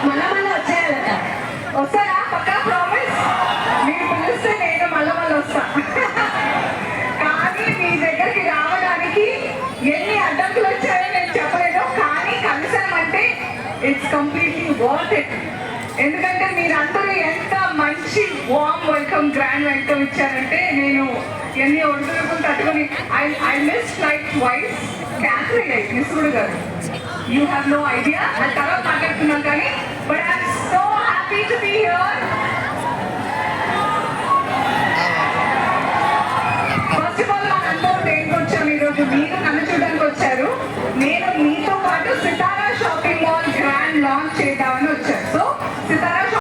మళ్ళా మళ్ళీ వచ్చేయాలట. వస్తారా? పక్కా ప్రామిస్? మీరు పిలిస్తే నేను మళ్ళీ వస్తా. కానీ మీ దగ్గరికి రావడానికి ఎన్ని అడ్డంకులు వచ్చాయో నేను చెప్పలేదు, కానీ కలిసామంటే ఇట్స్ కంప్లీట్లీ వర్త్ ఇట్. ఎందుకంటే మీరందరూ ఎంత మంచి వార్మ్ వెల్కమ్, గ్రాండ్ వెల్కమ్ ఇచ్చారంటే నేను ఎన్ని ఒడిదుడుకులు తట్టుకొని I miss like twice. Cancel అయ్యి మిస్సుడు గారు, యూ హ్యావ్ నో ఐడియా. అది తర్వాత మాట్లాడుతున్నాను కానీ but I'm so happy to be here. First of all మనందరూ దేనికి వచ్చాము ఈరోజు? మీరు నన్ను చూడడానికి వచ్చారు. నేను మీతో పాటు సితారా షాపింగ్ మాల్ గ్రాండ్ లాంచ్ చేద్దామని వచ్చాను.